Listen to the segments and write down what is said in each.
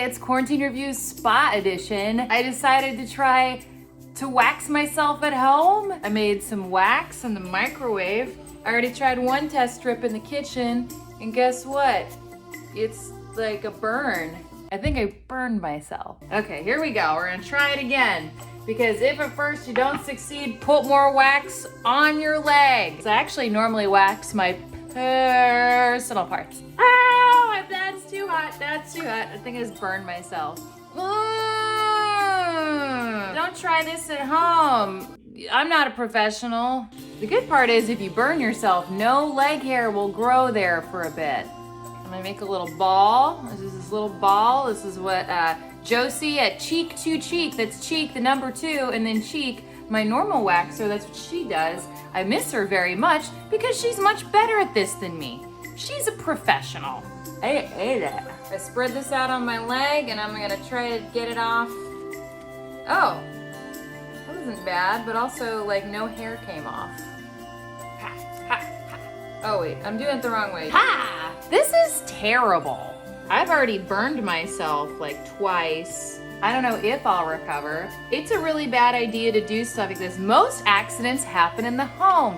It's Quarantine Reviews Spa Edition. I decided to try to wax myself at home. I made some wax in the microwave. I already tried one test strip in the kitchen, and guess what? It's like a burn. I think I burned myself. Okay, here we go. We're gonna try it again. Because if at first you don't succeed, put more wax on your legs. I actually normally wax my personal parts. Oh, that's too hot. That's too hot. I think I just burned myself. Don't try this at home. I'm not a professional. The good part is if you burn yourself, no leg hair will grow there for a bit. I'm gonna make a little ball. This is this little ball. This is what Josie at Cheek to Cheek, that's Cheek, the number 2, and then Cheek, my normal waxer, that's what she does. I miss her very much because she's much better at this than me. She's a professional. I ate it. I spread this out on my leg and I'm gonna try to get it off. Oh, that wasn't bad, but also like no hair came off. Ha, ha, ha. Oh wait, I'm doing it the wrong way. Ha! This is terrible. I've already burned myself like twice. I don't know if I'll recover. It's a really bad idea to do stuff like this. Most accidents happen in the home.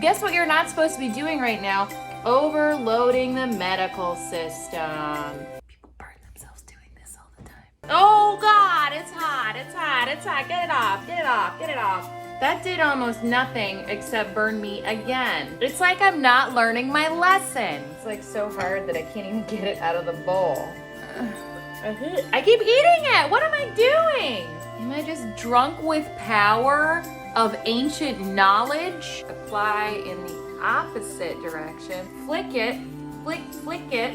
Guess what you're not supposed to be doing right now? Overloading the medical system. People burn themselves doing this all the time. Oh God, it's hot, it's hot, it's hot. Get it off, get it off, get it off. That did almost nothing except burn me again. It's like I'm not learning my lesson. It's like so hard that I can't even get it out of the bowl. I keep eating it. What am I doing? Am I just drunk with power of ancient knowledge? Apply in the opposite direction. Flick it, flick it,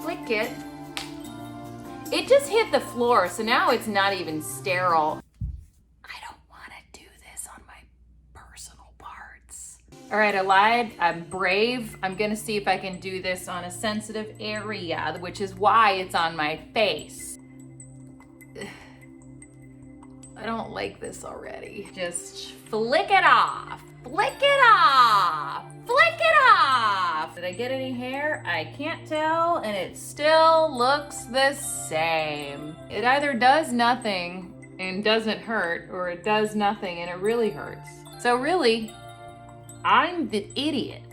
flick it. It just hit the floor, so now it's not even sterile. All right, I lied, I'm brave. I'm gonna see if I can do this on a sensitive area, which is why it's on my face. I don't like this already. Just flick it off, flick it off, flick it off. Did I get any hair? I can't tell, and it still looks the same. It either does nothing and doesn't hurt, or it does nothing and it really hurts. So really, I'm the idiot.